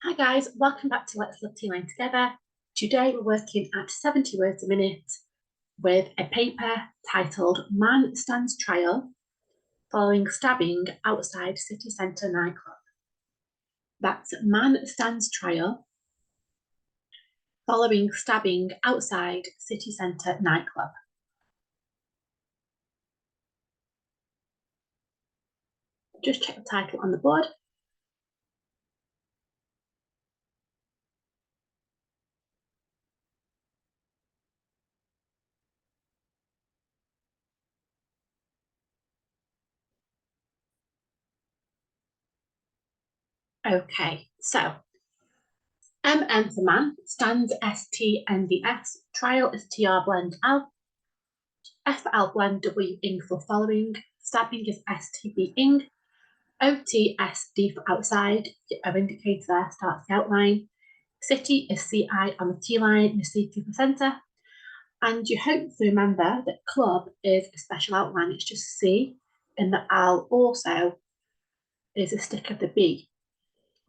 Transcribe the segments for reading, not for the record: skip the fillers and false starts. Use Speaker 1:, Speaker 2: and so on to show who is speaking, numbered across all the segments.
Speaker 1: Hi guys, welcome back to Let's Love T-Line Together. Today we're working at 70 words a minute with a paper titled Man Stands Trial Following Stabbing Outside City Centre Nightclub. That's Man Stands Trial Following Stabbing Outside City Centre Nightclub. Just check the title on the board. Okay, so MM for man, stands STNDS, trial is TR blend L, F for L blend W ing for following, stabbing is STB ing, OTSD for outside, our indicator there starts the outline, city is CI on the T line, the C through the centre, and you hope to remember that club is a special outline, it's just C, and the L also is a stick of the B.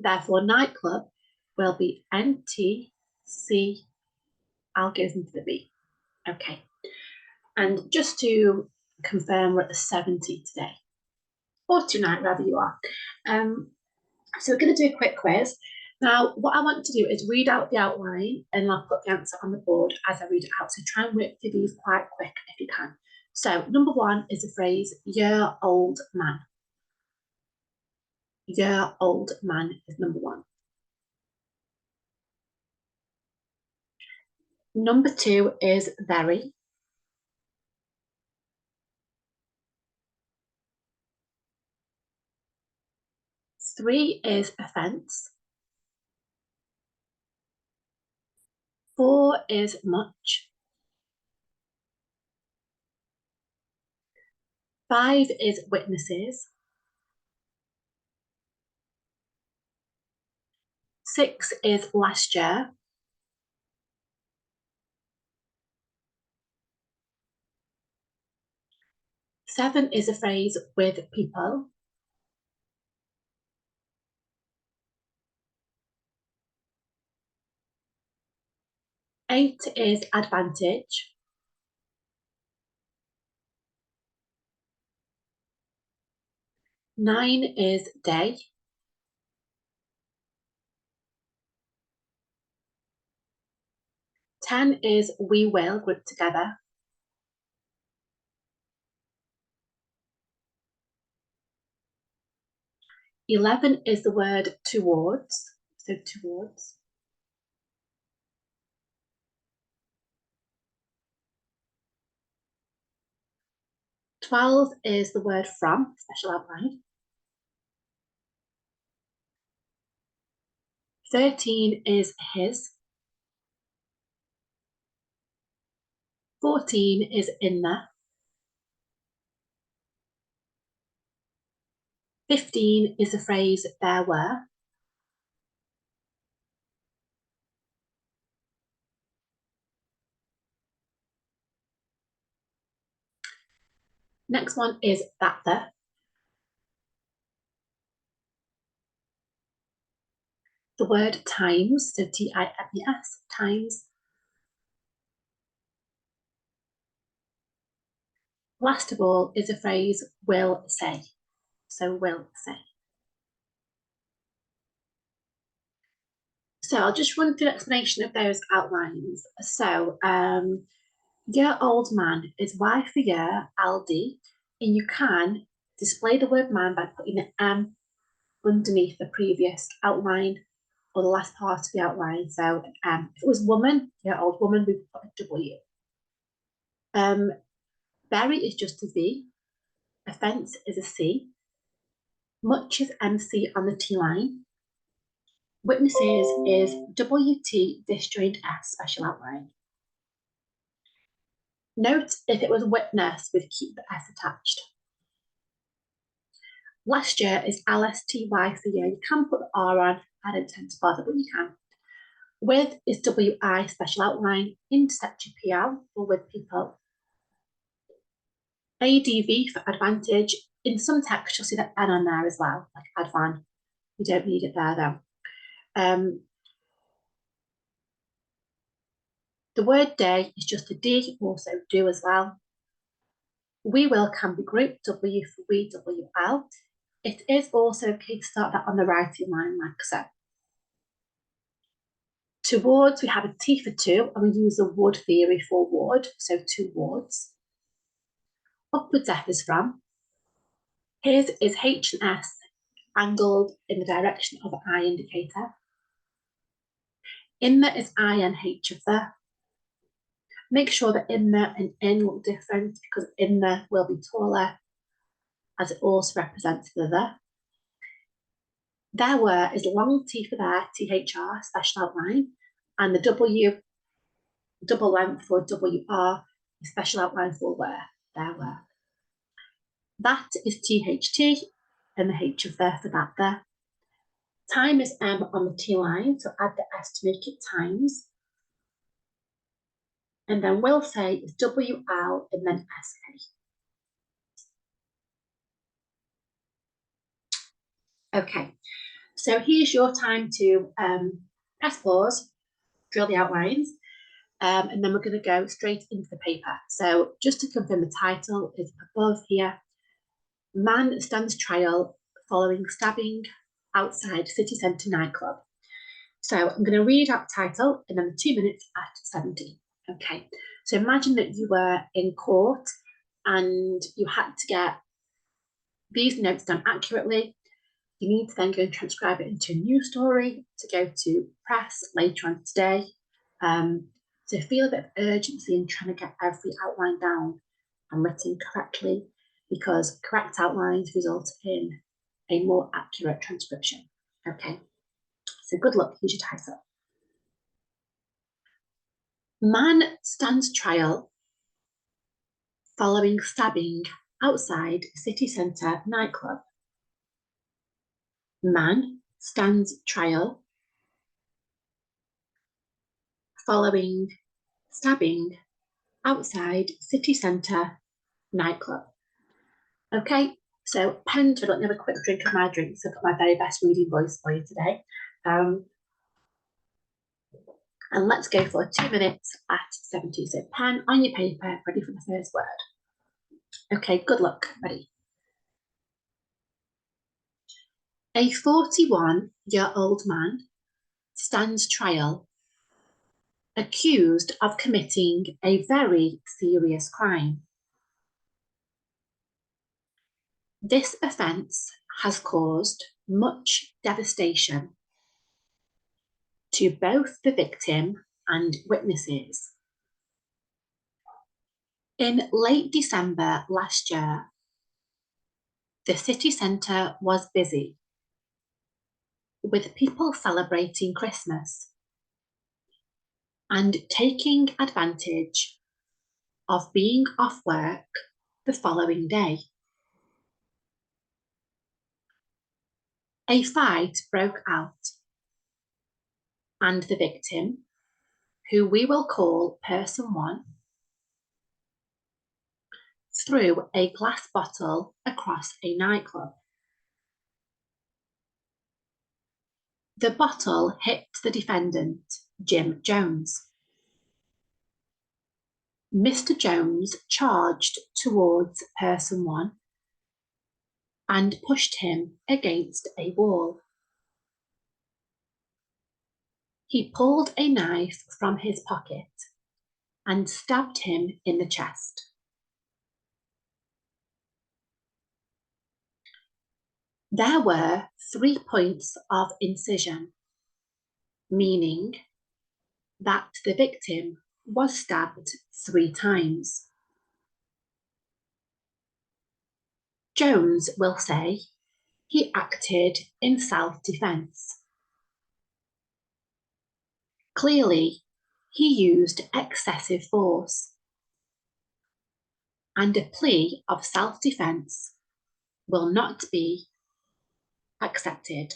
Speaker 1: Therefore, nightclub will be NTC, L goes into the B. Okay. And just to confirm, we're at the 70 today, or tonight, wherever you are. So we're going to do a quick quiz. Now, what I want to do is read out the outline and I'll put the answer on the board as I read it out. So try and work through these quite quick if you can. So number one is the phrase, year old man. Year old man is number one. Number two is very. Three is offence. Four is much. Five is witnesses. Six is last year. Seven is a phrase with people. Eight is advantage. Nine is day. 10 is we will, grouped together. 11 is the word towards, so towards. 12 is the word from, special outline. 13 is his. 14 is in there. 15 is the phrase there were. Next one is that the. The word times, so T-I-M-E-S, times. Last of all is the phrase will say, so will say. So I'll just run through an explanation of those outlines. So, year old man is Y for year, LD, and you can display the word man by putting an M underneath the previous outline or the last part of the outline. So, if it was woman, year old woman, we put a W. Berry is just a V. Offence is a C. Much is MC on the T line. Witnesses is WT disjoint S special outline. Note if it was witness, we'd keep the S attached. Last year is LSTY for year. You can put the R on, I don't tend to bother, but you can. With is WI special outline, intercept your PL for with people. ADV for advantage. In some text, you'll see that N on there as well, like advan. You don't need it there though. The word day is just a D, also do as well. We will can be grouped, W for we, WL. It is also okay to start that on the writing line like so. Towards, we have a T for two, and we use the wood theory for ward, so towards. Upwards, F is from. His is H and S angled in the direction of an I indicator. In there is I and H of the. Make sure that in there and in look different because in there will be taller as it also represents the. There were is long T for there, THR, special outline, and the W double length for WR, special outline for where, there were. That is THT and the H of there for that there. Time is M on the T line, so add the S to make it times. And then will say is WL and then SA. Okay, so here's your time to press pause, drill the outlines, and then we're going to go straight into the paper. So just to confirm, the title is above here. Man stands trial following stabbing outside city centre nightclub. So I'm going to read out the title and then the 2 minutes at 70. Okay, so imagine that you were in court and you had to get these notes done accurately. You need to then go and transcribe it into a news story to go to press later on today. So feel a bit of urgency in trying to get every outline down and written correctly, because correct outlines result in a more accurate transcription. Okay, so good luck. Here's your title. Man stands trial following stabbing outside city centre nightclub. Man stands trial following stabbing outside city centre nightclub. Okay, so pen, so let me have a quick drink of my drink. So I've got my very best reading voice for you today. And let's go for 2 minutes at 70. So pen on your paper, ready for the first word. Okay, good luck, ready. A 41-year-old man stands trial, accused of committing a very serious crime. This offence has caused much devastation to both the victim and witnesses. In late December last year, the city centre was busy with people celebrating Christmas and taking advantage of being off work the following day. A fight broke out, and the victim, who we will call person one, threw a glass bottle across a nightclub. The bottle hit the defendant, Jim Jones. Mr. Jones charged towards person one and pushed him against a wall. He pulled a knife from his pocket and stabbed him in the chest. There were 3 points of incision, meaning that the victim was stabbed 3 times. Jones will say he acted in self-defense. Clearly, he used excessive force, and a plea of self-defense will not be accepted.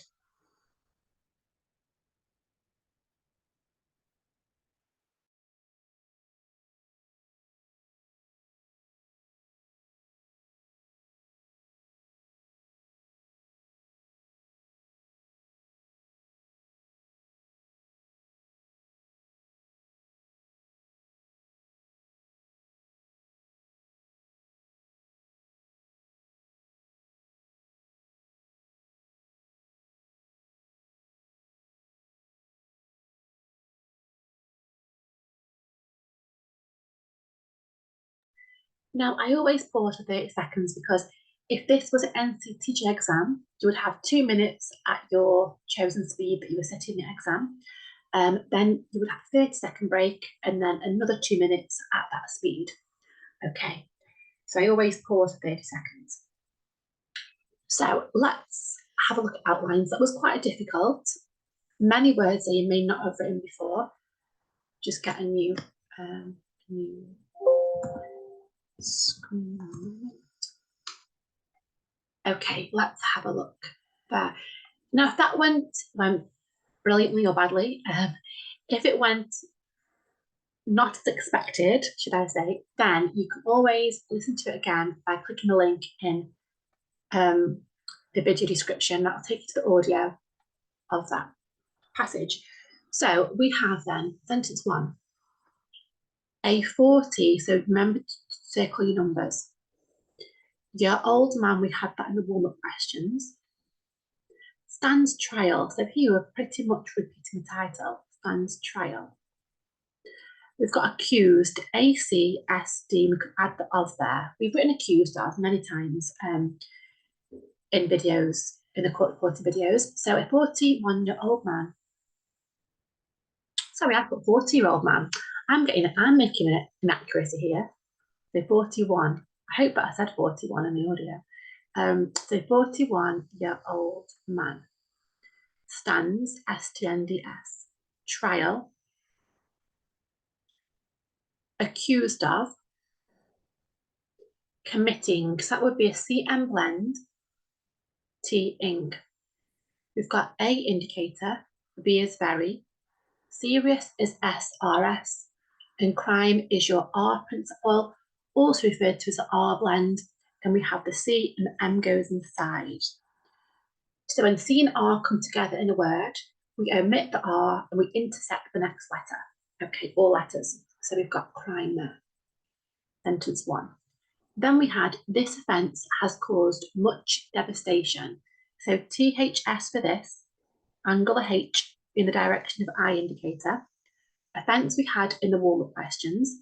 Speaker 1: Now, I always pause for 30 seconds because if this was an NCTG exam, you would have 2 minutes at your chosen speed that you were setting the exam. Then you would have a 30-second break and then another 2 minutes at that speed. Okay, so I always pause for 30 seconds. So let's have a look at outlines. That was quite difficult. Many words that you may not have written before. Just get a new screen. Okay, let's have a look there. Now, if that went brilliantly or badly, if it went not as expected, should I say, then you can always listen to it again by clicking the link in the video description. That'll take you to the audio of that passage. So we have then sentence 1. A 40, so remember to circle your numbers. Your old man, we had that in the warm-up questions. Stands trial, so here we're pretty much repeating the title, stands trial. We've got accused, ACSD, we could add the of there. We've written accused of many times in videos, in the court reporting videos. So a 41-year-old man. Sorry, I put 40-year-old man. I'm making an inaccuracy here. So 41. I hope that I said 41 in the audio. So 41-year-old man. Stands, STNDS. Trial. Accused of. Committing. So that would be a CM blend. T-ing. We've got A indicator. B is very. Serious is SRS. And crime is your R principle, also referred to as the R blend. And we have the C and the M goes inside. So when C and R come together in a word, we omit the R and we intersect the next letter. Okay, all letters. So we've got crime there. Sentence 1. Then we had this offence has caused much devastation. So THS for this, angle the H in the direction of I indicator. Offence we had in the warm-up questions.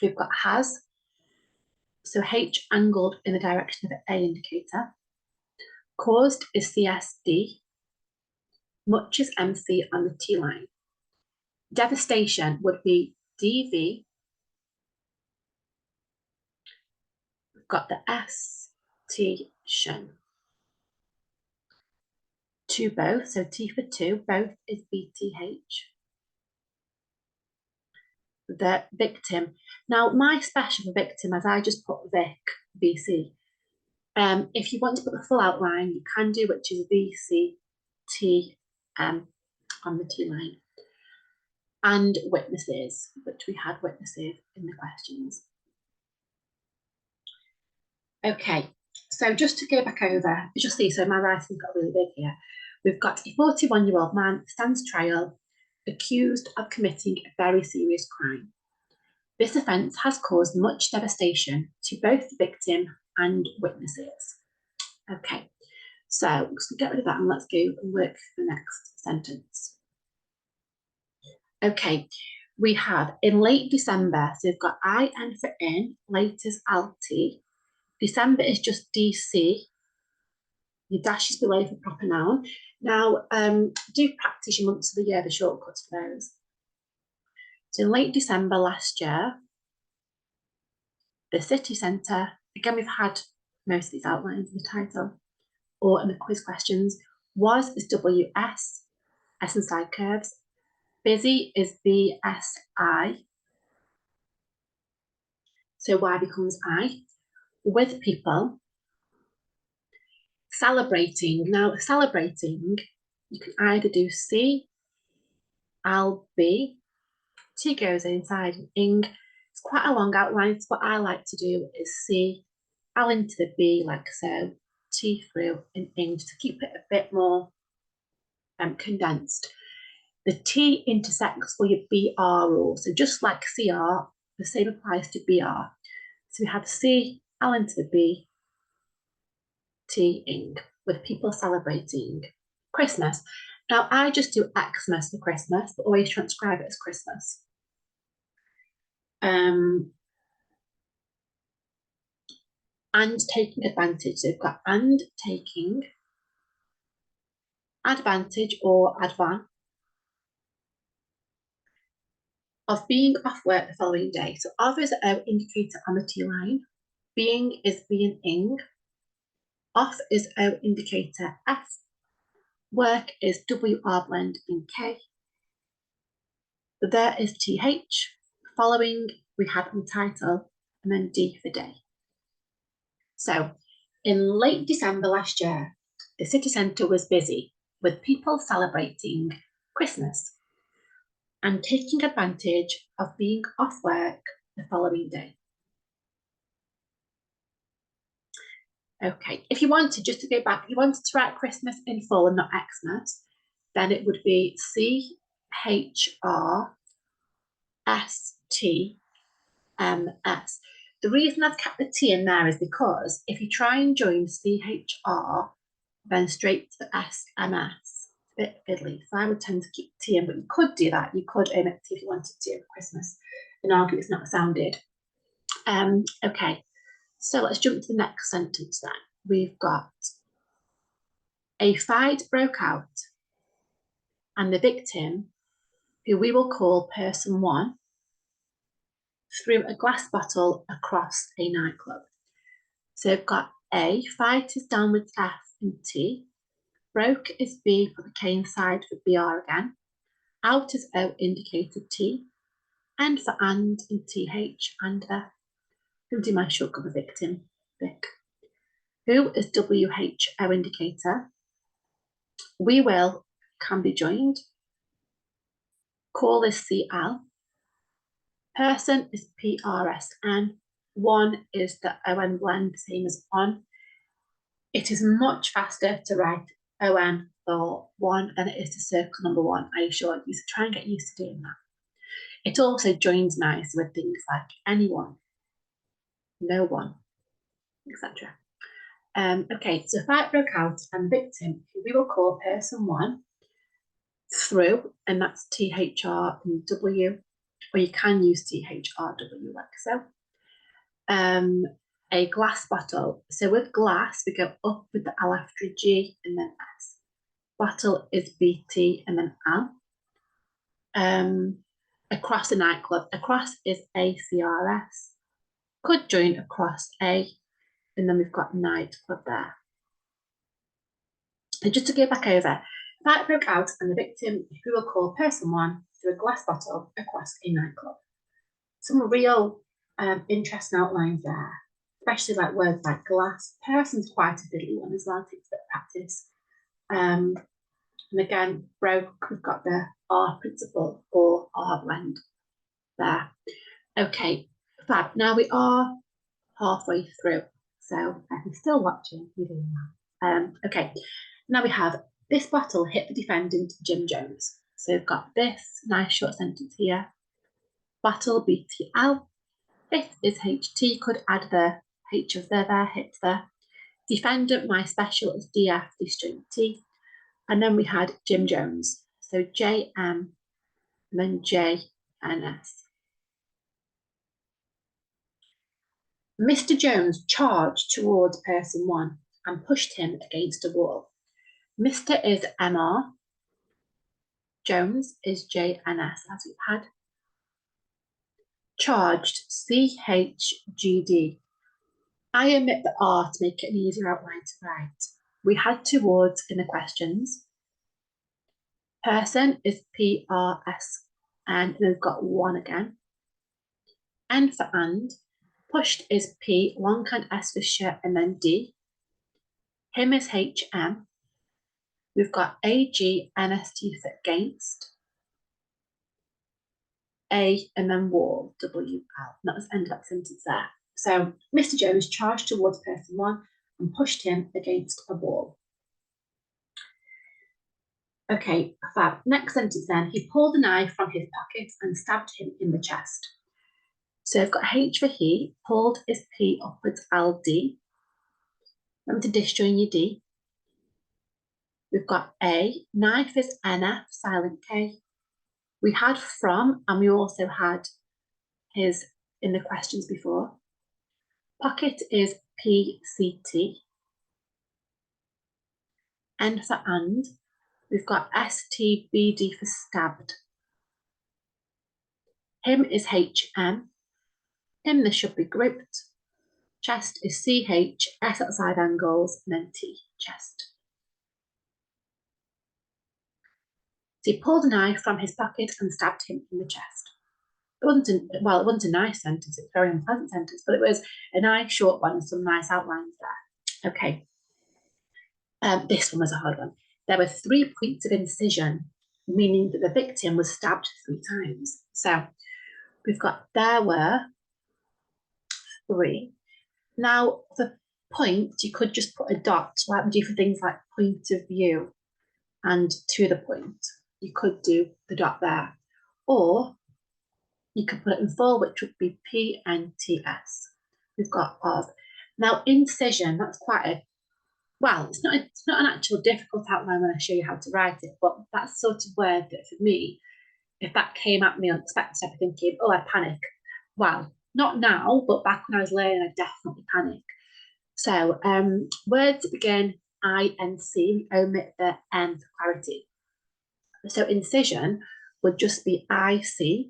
Speaker 1: We've got has, so H angled in the direction of the A indicator. Caused is CSD. Much is MC on the T line. Devastation would be DV. We've got the ST shin. To both, so T for two, both is BTH. The victim. Now, my special for victim, as I just put Vic, VC. If you want to put the full outline, you can do, which is VCT on the T line. And witnesses, which we had witnesses in the questions. Okay, so just to go back over, you just see, so my writing's got really big here. We've got a 41-year-old man stands trial, accused of committing a very serious crime. This offence has caused much devastation to both the victim and witnesses. Okay, so let's get rid of that and let's go and work the next sentence. Okay, we have in late December, so we've got IN for in, late is LT. December is just DC. Your dash is below for proper noun. Now, do practice your months of the year, the shortcuts for those. So in late December last year, the city centre, again, we've had most of these outlines in the title or in the quiz questions, was is WS, S and side curves. Busy is BSI. So Y becomes I. With people. Celebrating. Now, celebrating, you can either do C, I'll be, T goes inside and ing. It's quite a long outline. So what I like to do is C, I'll into the B like so, T through and ing to keep it a bit more condensed. The T intersects for your BR rule. So just like CR, the same applies to BR. So we have C, I'll into the B, T ing, with people celebrating Christmas. Now, I just do Xmas for Christmas, but always transcribe it as Christmas. and taking advantage. So we've got and taking advantage or advan of being off work the following day. So of is O indicator on the T line, being is being, off is O indicator S, work is WR blend in K, there is TH, following we have in title, and then D for day. So in late December last year, the city centre was busy with people celebrating Christmas and taking advantage of being off work the following day. Okay, if you wanted, just to go back, if you wanted to write Christmas in full and not Xmas, then it would be CHRSTMS. The reason I've kept the T in there is because if you try and join CHR, then straight to SMS, it's a bit fiddly. So I would tend to keep T in, but you could do that. You could omit T if you wanted to for Christmas and argue it's not sounded. Okay, so let's jump to the next sentence then. We've got a fight broke out and the victim, who we will call person one, threw a glass bottle across a nightclub. So we've got A, fight is down with F and T, broke is B, put the K inside for BR again, out is O indicated T, and for and TH and F. Who do my sugar victim, Vic? Who is WHO indicator? We will can be joined. Call is CL. Person is PRSN. One is the ON blend, same as on. It is much faster to write ON or one than it is to circle number one, I assure you. So try and get used to doing that. It also joins nice with things like anyone, no one, etc. Okay, so fight broke out and victim, who we will call person one, through, and that's THR and W, or you can use THRW like so. A glass bottle. So with glass, we go up with the L after G and then S. Bottle is BT and then L. Across a nightclub. Across is ACRS. Could join across A, and then we've got nightclub there. So just to go back over, fight broke out and the victim, who will call person one, threw a glass bottle across a nightclub. Some real interesting outlines there, especially like words like glass. Person's quite a fiddly one as well, takes a bit of practice. And again, broke, we've got the R principle or R blend there. Okay, fab. Now we are halfway through, so if you're still watching, you're doing that. Okay, now we have this bottle hit the defendant, Jim Jones. So we've got this nice short sentence here. Bottle BTL. This is HT, could add the H of there, hit there. Defendant, my special is DF, string T. And then we had Jim Jones. So JM and then JNS. Mr. Jones charged towards person one and pushed him against a wall. Mr. is MR. Jones is JNS, as we've had. Charged, CHGD. I omit the R to make it an easier outline to write. We had towards in the questions. Person is PRS, and we've got one again. N for and. Pushed is P, longhand S for shirt, and then D. Him is HM. We've got AG, NST for against. A, and then wall, WL. That was the end of that sentence there. So Mr. Jones charged towards person one and pushed him against a wall. Okay, fab. Next sentence then. He pulled a knife from his pocket and stabbed him in the chest. So I've got H for he. Pulled is P upwards LD. Remember to disjoin your D. We've got A. Knife is NF, silent K. We had from, and we also had his in the questions before. Pocket is PCT. N for and, we've got STBD for stabbed. Him is HM. Him, this should be grouped. Chest is CH, S at side angles, and then T, chest. So he pulled a knife from his pocket and stabbed him in the chest. It wasn't a nice sentence, it's a very unpleasant sentence, but it was a nice short one and some nice outlines there. Okay. This one was a hard one. There were 3 points of incision, meaning that the victim was stabbed 3 times. So we've got there were 3. Now, for point, you could just put a dot, like we do for things like point of view and to the point. You could do the dot there. Or you could put it in full, which would be PNTS. We've got of. Now, incision, that's quite a, well, it's not an actual difficult outline when I show you how to write it, but that's sort of word that for me, if that came at me unexpected, I'd be thinking, oh, I panic. Well, not now, but back when I was learning, I definitely panic. So words that begin INC, we omit the N for clarity. So incision would just be IC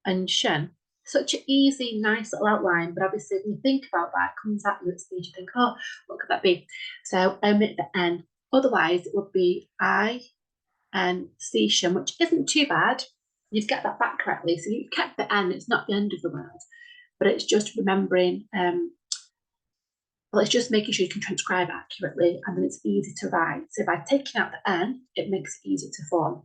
Speaker 1: and shun. Such an easy, nice little outline, but obviously when you think about that, it comes at you at speed, you think, oh, what could that be? So omit the N. Otherwise, it would be I and C shun, which isn't too bad. You'd get that back correctly. So you've kept the N, it's not the end of the world, but it's just remembering, well, it's just making sure you can transcribe accurately and then it's easy to write. So by taking out the N, it makes it easy to form.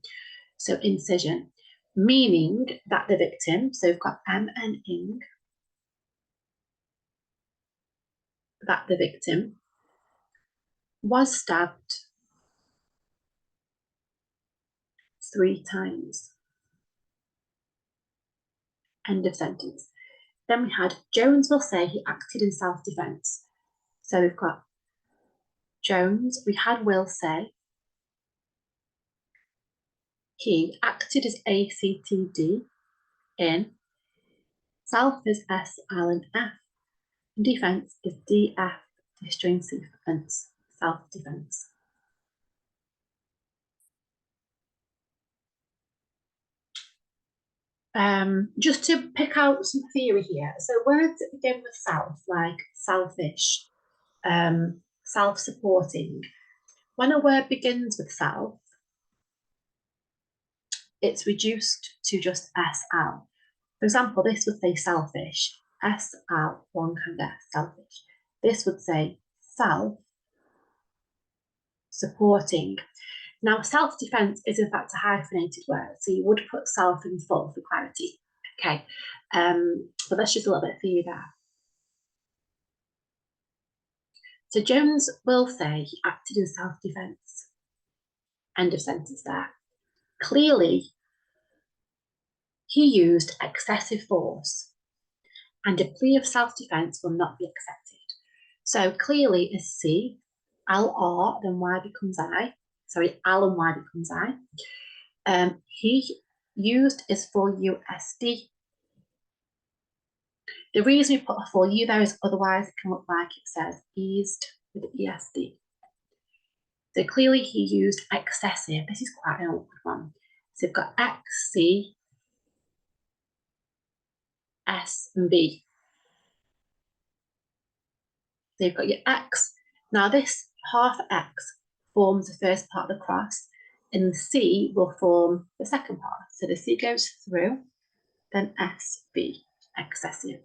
Speaker 1: So incision, meaning that the victim, so we've got M and ing, that the victim was stabbed 3 times. End of sentence. Then we had Jones will say he acted in self-defense. So we've got Jones, we had will say he acted as ACTD in, self is S, L, and F, and defense is DF, disjoint sequence, self-defense. Just to pick out some theory here. So words that begin with self, like selfish, self-supporting. When a word begins with self, it's reduced to just SL. For example, this would say selfish, SL, one kind of selfish. This would say self, supporting. Now, self-defense is in fact a hyphenated word, so you would put self in full for clarity. Okay, but that's just a little bit for you there. So Jones will say he acted in self-defense. End of sentence there. Clearly, he used excessive force and a plea of self-defense will not be accepted. So clearly is C, L-R, then Y becomes I. Sorry, L and Y becomes I. He used is full USD. The reason we put a full U there is otherwise it can look like it says eased with ESD. So clearly he used excessive. This is quite an awkward one. So we've got X, C, S, and B. So you've got your X. Now this half X forms the first part of the cross, and the C will form the second part. So the C goes through, then S, B, excessive.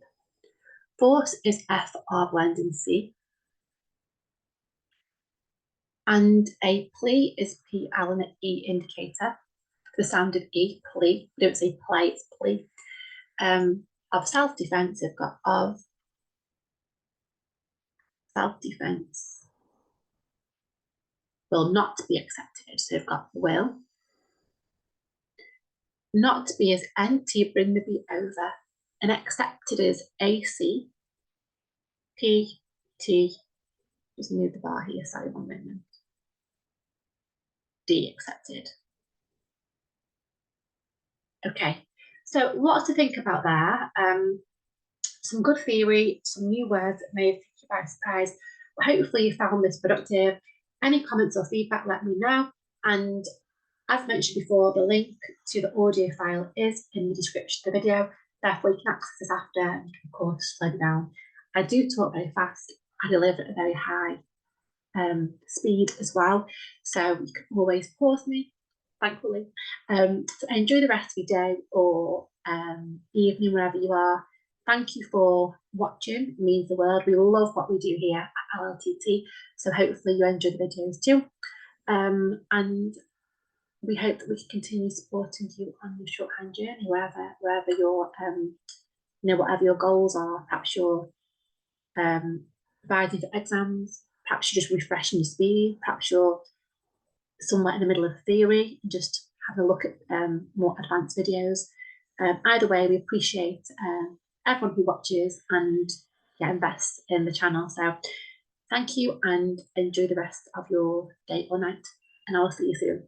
Speaker 1: Force is F, R blend in C. And a plea is P, L, and an E indicator. The sound of E, plea. We don't say play, it's plea. Of self-defense, we've got of, self-defense will not be accepted. So we've got will. Not to be is NT, bring the B over. And accepted is AC, P, T, just move the bar here, sorry, one moment. D, accepted. Okay, so lots to think about there. some good theory, some new words that may have taken you by surprise. But hopefully you found this productive. Any comments or feedback, let me know. And as mentioned before, the link to the audio file is in the description of the video. Therefore, you can access this after and you can, of course, slow down. I do talk very fast. I deliver at a very high speed as well. So you can always pause me, thankfully. So enjoy the rest of your day or evening, wherever you are. Thank you for watching. It means the world. We love what we do here at LLTT. So hopefully you enjoy the videos too. And we hope that we can continue supporting you on your shorthand journey, wherever your whatever your goals are. Perhaps you're revising for exams, perhaps you're just refreshing your speed, perhaps you're somewhere in the middle of theory and just having a look at more advanced videos. Either way, we appreciate everyone who watches and invests in the channel. So thank you and enjoy the rest of your day or night, and I'll see you soon.